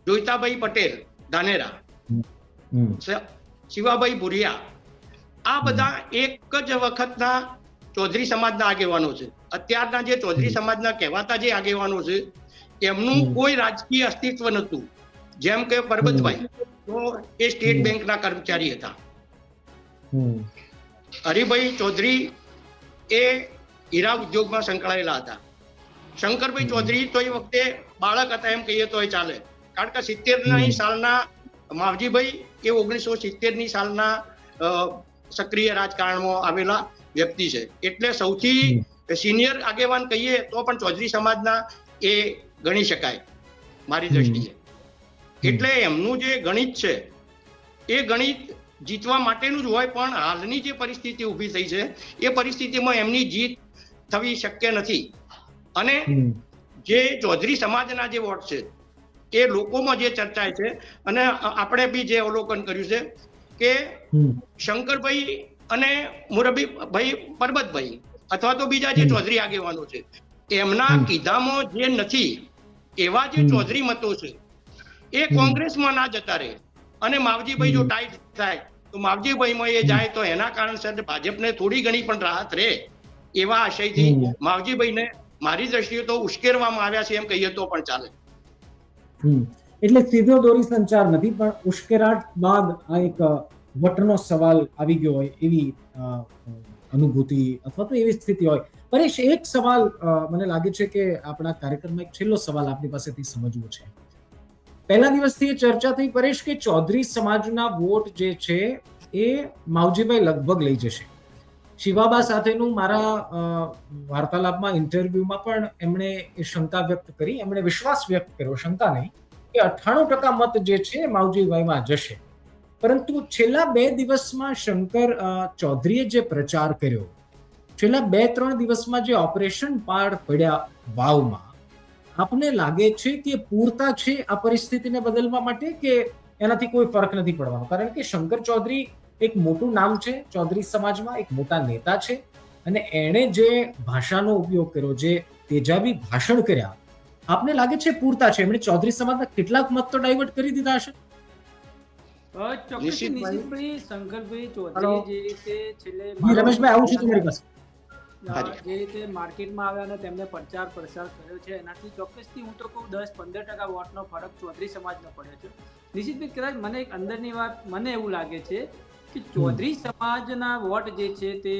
જોઈતાભાઈ પટેલ ધાનેરા, શિવાભાઈ ભુરિયા, આ બધા એક જ વખતના ચૌધરી સમાજના આગેવાનો છે. અત્યારના જે ચૌધરી સમાજના કહેવાતા જે આગેવાનો છે એમનું કોઈ રાજકીય અસ્તિત્વ નહોતું. જેમ કે પરબતભાઈ તો એ સ્ટેટ બેંકના કર્મચારી હતા. હરિભાઈ ચૌધરી એ હીરા ઉદ્યોગમાં સંકળાયેલા હતા. શંકરભાઈ ચૌધરી તો એ વખતે બાળક હતા એમ કહીએ તો એ ચાલે, કારણ કે 70 સાલના માવજીભાઈ એ 1970 સાલના સક્રિય રાજકારણમાં આવેલા વ્યક્તિ છે. એટલે સૌથી સિનિયર આગેવાન કહીએ તો પણ ચૌધરી સમાજના એ ગણી શકાય મારી દ્રષ્ટિએ. એટલે એમનું જે ગણિત છે એ ગણિત જીતવા માટેનું જ હોય, પણ હાલની જે પરિસ્થિતિ ઊભી થઈ છે એ પરિસ્થિતિમાં એમની જીત થવી શક્ય નથી. અને જે ચૌધરી સમાજના જે વોટ છે એ લોકોમાં જે ચર્ચાય છે, અને આપણે બી જે અવલોકન કર્યું છે કે હમ. શંકરભાઈ અને મુરબ્બીભાઈ પરબતભાઈ અથવા તો બીજા જે ચૌધરી આગેવાનો છે એમના કીધામાં જે નથી એવા જે ચૌધરી મતો છે એ કોંગ્રેસમાં ના જતા રહે અને માવજીભાઈ જો ટાઈટ થાય તો માવજીભાઈમાં એ જાય તો એના કારણસર ભાજપને થોડી ઘણી પણ રાહત રહે એવા આશયથી માવજીભાઈને મારી દ્રષ્ટિએ તો ઉશ્કેરવામાં આવ્યા છે એમ કહીએ તો પણ ચાલે. એટલે સીધો દોરી સંચાર નથી, પણ ઉશ્કેરાટ બાદ આ એક વટનો સવાલ આવી ગયો હોય એવી અનુભૂતિ અથવા તો એવી સ્થિતિ હોય. પરેશ, એક સવાલ મને લાગે છે કે આપણા કાર્યક્રમમાં એક છેલ્લો સવાલ આપની પાસેથી સમજવો છે. પહેલા દિવસથી એ ચર્ચા થઈ પરેશ કે ચૌધરી સમાજના વોટ જે છે એ માવજીભાઈ લગભગ લઈ જશે. શિવાબા સાથેનું મારા વાર્તાલાપમાં ઇન્ટરવ્યુમાં પણ એમણે એ શંકા વ્યક્ત કરી, એમણે વિશ્વાસ વ્યક્ત કર્યો, શંકા નહીં, કે 98% મત જે છે માવજીભાઈમાં જશે. પરંતુ છેલ્લા 2 દિવસમાં શંકર ચૌધરીએ જે પ્રચાર કર્યો, છેલ્લા 2-3 દિવસમાં જે ઓપરેશન પાર પડ્યા વાવમાં, આપને લાગે છે કે પૂરતા છે આ પરિસ્થિતિને બદલવા માટે કે એનાથી કોઈ ફરક નથી પડવાનો? કારણ કે શંકર ચૌધરી એક મોટું નામ છે ચૌધરી સમાજમાં, એક મોટા નેતા છે, અને એણે જે ભાષાનો ઉપયોગ કર્યો, જે તેજાબી ભાષણ કર્યા, આપને લાગે છે પૂરતા છે? એમણે ચૌધરી સમાજના કેટલાક મત તો ડાયવર્ટ કરી દીધા હશે. નિશિતભાઈ, શંકરભાઈ ચૌધરી જે રીતે છેલ્લે રમેશભાઈ, આવું છું તમારી પાસે. જે રીતે માર્કેટમાં આવ્યા અને તેમને પ્રચાર પ્રસાર કર્યો છે એનાથી ચોક્કસથી હું તો કહું 10-15% વોટનો ફરક ચૌધરી સમાજનો પડ્યો છે. નિશ્ચિતભાઈ, કદાચ મને એક અંદરની વાત મને એવું લાગે છે કે ચૌધરી સમાજના વોટ જે છે તે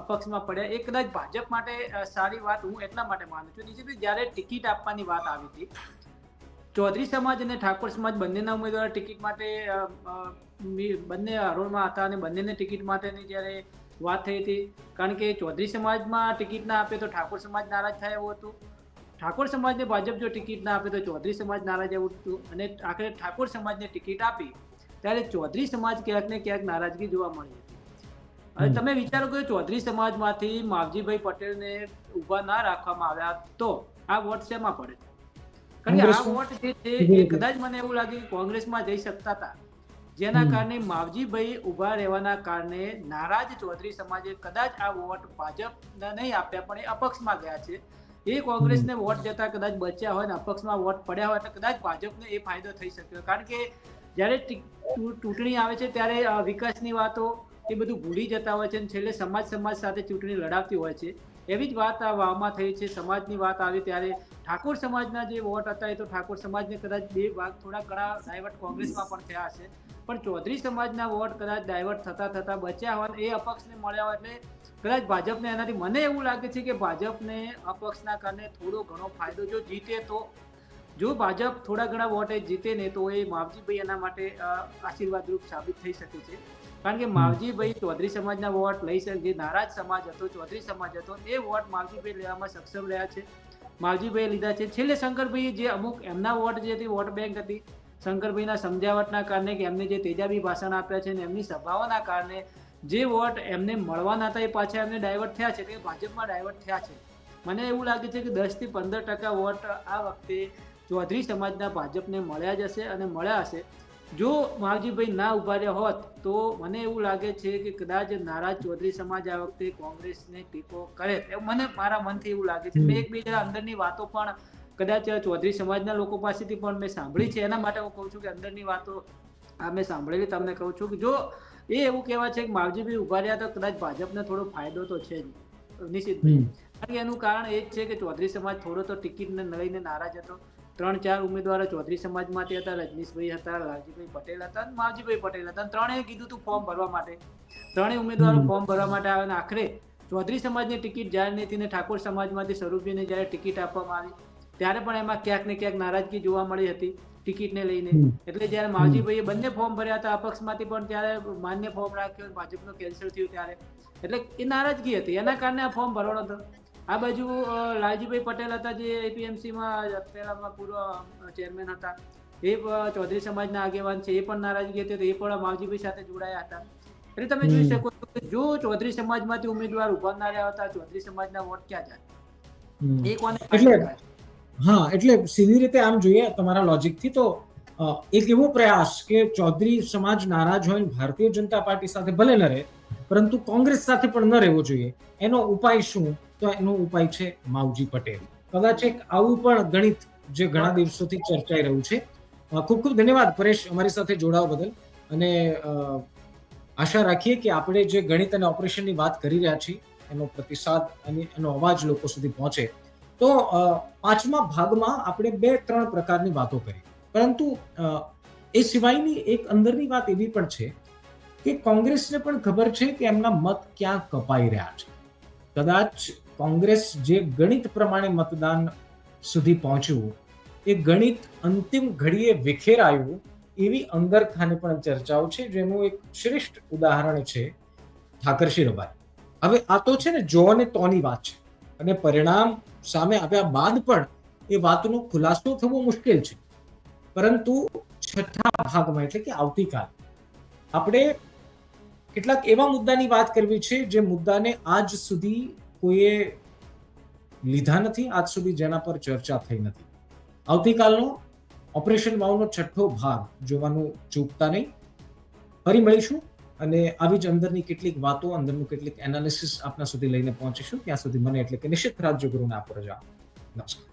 અપક્ષમાં પડ્યા એ કદાચ ભાજપ માટે સારી વાત હું એટલા માટે માનું છું. નિશ્ચિતભાઈ, જ્યારે ટિકિટ આપવાની વાત આવી હતી, ચૌધરી સમાજ અને ઠાકોર સમાજ બંનેના ઉમેદવાર ટિકિટ માટે બંને હરોળમાં હતા અને બંનેને ટિકિટ માટેની જ્યારે વાત થઈ હતી, કારણ કે ચૌધરી સમાજમાં ટિકિટ ના આપે તો ઠાકોર સમાજ નારાજ થાય એવું હતું, ઠાકોર સમાજને ભાજપ જો ટિકિટ ના આપે તો ચૌધરી સમાજ નારાજ એવું હતું, અને આખરે ઠાકોર સમાજને ટિકિટ આપી ત્યારે ચૌધરી સમાજ ક્યાંક ને ક્યાંક નારાજગી જોવા મળી હતી. હવે તમે વિચારો કે ચૌધરી સમાજમાંથી માવજીભાઈ પટેલને ઊભા ના રાખવામાં આવ્યા તો આ વોટ શેમાં પડે? કારણ કે આ વોટ જે છે એ કદાચ મને એવું લાગે કે કોંગ્રેસમાં જઈ શકતા હતા, જેના કારણે માવજીભાઈ ઉભા રહેવાના કારણે નારાજ ચૌધરી સમાજે કદાચ આ વોટ ભાજપને નહીં આપ્યા, પણ એ અપક્ષમાં ગયા છે. એ કોંગ્રેસને વોટ જતા કદાચ બચ્યા હોય ને અપક્ષમાં વોટ પડ્યા હોય તો કદાચ ભાજપને એ ફાયદો થઈ શક્યો. કારણ કે જ્યારે ચૂંટણી આવે છે ત્યારે વિકાસની વાતો એ બધું ભૂલી જતા હોય છે અને છેલ્લે સમાજ સાથે ચૂંટણી લડાવતી હોય છે. એવી જ વાત આ વાવમાં થઈ છે. સમાજની વાત આવી ત્યારે ઠાકોર સમાજના જે વોટ હતા એ તો ઠાકોર સમાજને કદાચ 2 ભાગ થોડા ઘણા ડાયવર્ટ કોંગ્રેસમાં પણ થયા હશે, પણ ચૌધરી સમાજના વોટ કદાચ ડાયવર્ટ થતા બચ્યા હોય એ અપક્ષને મળ્યા હોય એટલે કદાચ ભાજપને એનાથી મને એવું લાગે છે કે ભાજપને અપક્ષના કારણે થોડો ઘણો ફાયદો જો જીતે તો, જો ભાજપ થોડા ઘણા વોટે જીતે ને તો એ માવજીભાઈ એના માટે આશીર્વાદરૂપ સાબિત થઈ શકે છે. કારણ કે માવજીભાઈ ચૌધરી સમાજના વોટ લઈ શકે, જે નારાજ સમાજ હતો, ચૌધરી સમાજ હતો, એ વોટ માવજીભાઈ લેવામાં સક્ષમ રહ્યા છે, માવજીભાઈ લીધા છે. છેલ્લે શંકરભાઈ જે અમુક એમના વોટ જે હતી વોટ બેંક હતી, શંકરભાઈના સમજાવટના કારણે કે એમને જે તેજાબી ભાષણ આપ્યા છે અને એમની સભાઓના કારણે જે વોટ એમને મળવાના હતા એ પાછા એમને ડાયવર્ટ થયા છે, એટલે ભાજપમાં ડાયવર્ટ થયા છે. મને એવું લાગે છે કે 10-15% વોટ આ વખતે ચૌધરી સમાજના ભાજપને મળ્યા જ હશે અને મળ્યા હશે. જો માવજીભાઈ ના ઉભા રહ્યા હોત તો મને એવું લાગે છે કે કદાચ નારાજ ચૌધરી સમાજ આ વખતે કોંગ્રેસને ટેકો કરે, એવું મને મારા મનથી એવું લાગે છે. મેં એક બે જરા અંદરની વાતો પણ કદાચ ચૌધરી સમાજના લોકો પાસેથી પણ મેં સાંભળી છે, એના માટે હું કહું છું કે અંદરની વાતો આ મેં સાંભળેલી તમને કહું છું કે જો એ એવું કહેવાય છે કે માવજીભાઈ ઉભા રહ્યા તો કદાચ ભાજપને થોડો ફાયદો તો છે જ નિશ્ચિતભાઈ. કારણ કે એનું કારણ એ જ છે કે ચૌધરી સમાજ થોડો તો ટિકિટને લઈને નારાજ હતો. 3-4 ઉમેદવારો ચૌધરી સમાજમાંથી હતા, રજનીશભાઈ હતા, લાલજીભાઈ પટેલ હતા અને માવજીભાઈ પટેલ હતા. ત્રણેય કીધું હતું ફોર્મ ભરવા માટે, ત્રણેય ઉમેદવારો ફોર્મ ભરવા માટે આવ્યા અને આખરે ચૌધરી સમાજની ટિકિટ જાહેર નહીં થઈને ઠાકોર સમાજમાંથી સ્વરૂપજીને જ્યારે ટિકિટ આપવામાં આવી ત્યારે પણ એમાં ક્યાંક ને ક્યાંક નારાજગી જોવા મળી હતી ટિકિટને લઈને. એટલે જ્યારે માવજીભાઈએ બંને ફોર્મ ભર્યા હતા અપક્ષમાંથી પણ ત્યારે માન્ય ફોર્મ રાખ્યો, ભાજપનો કેન્સલ થયું ત્યારે, એટલે એ નારાજગી હતી, એના કારણે આ ફોર્મ ભરવાનો હતો. આ બાજુ લાલજીભાઈ પટેલ હતા જે એપીએમસીમાં પહેલામાં પૂર્વ ચેરમેન હતા, એ ચૌધરી સમાજના આગેવાન છે, એ પણ નારાજગી હતી, એ પણ માવજીભાઈ સાથે જોડાયા હતા. એટલે તમે જોઈ શકો છો કે જો ચૌધરી સમાજમાંથી ઉમેદવાર ઉભા ના રહ્યા હતા ચૌધરી સમાજના વોટ ક્યાં જાય? એટલે સીધી રીતે આમ જોઈએ તમારા લોજિકથી તો એક એવો પ્રયાસ કે ચૌધરી સમાજ નારાજ હોય ને ભારતીય જનતા પાર્ટી સાથે ભલે ન રહે, પરંતુ કોંગ્રેસ સાથે પણ ન રહેવો જોઈએ. એનો ઉપાય શું? તો એનો ઉપાય છે માવજી પટેલ. કદાચ એક આવું પણ ગણિત જે ઘણા દિવસોથી ચર્ચાઈ રહ્યું છે. ખૂબ ખૂબ ધન્યવાદ પરેશ અમારી સાથે જોડાવા બદલ. અને આશા રાખીએ કે આપણે જે ગણિત અને ઓપરેશનની વાત કરી રહ્યા છીએ એનો પ્રતિસાદ અને એનો અવાજ લોકો સુધી પહોંચે. તો પાંચમા ભાગમાં આપણે 2-3 પ્રકારની વાતો કરી, પરંતુ એ સિવાયની એક અંદરની વાત એવી પણ છે કે કોંગ્રેસને પણ ખબર છે કે એમના મત ક્યાં કપાઈ રહ્યા છે. કદાચ કોંગ્રેસ જે ગણિત પ્રમાણે મતદાન સુધી પહોંચ્યું એ ગણિત અંતિમ ઘડીએ વિખેરાયું, એવી અંદરખાને પણ ચર્ચાઓ છે, જેનું એક શ્રેષ્ઠ ઉદાહરણ છે ઠાકરસિંહ રબારી. હવે આ તો છે ને જો અને તોની વાત છે, અને પરિણામ સામે આવ્યા બાદ પણ એ વાતનો ખુલાસો થવો મુશ્કેલ છે. પરંતુ છઠ્ઠા ભાગમાં એટલે કે આવતીકાલ આપણે કેટલાક એવા મુદ્દાની વાત કરવી છે જે મુદ્દાને આજ સુધી કોઈએ લીધા નથી, આજ સુધી જેના પર ચર્ચા થઈ નથી. આવતીકાલનો ઓપરેશન વાવનો છઠ્ઠો ભાગ જોવાનું ચૂકતા નહીં. ફરી મળીશું અને આવી જ અંદરની કેટલીક વાતો, અંદરનું કેટલીક એનાલિસિસ આપના સુધી લઈને પહોંચીશું. ત્યાં સુધી મને એટલે કે નિશિત રાજ્યગુરુને આપો રજા. નમસ્કાર.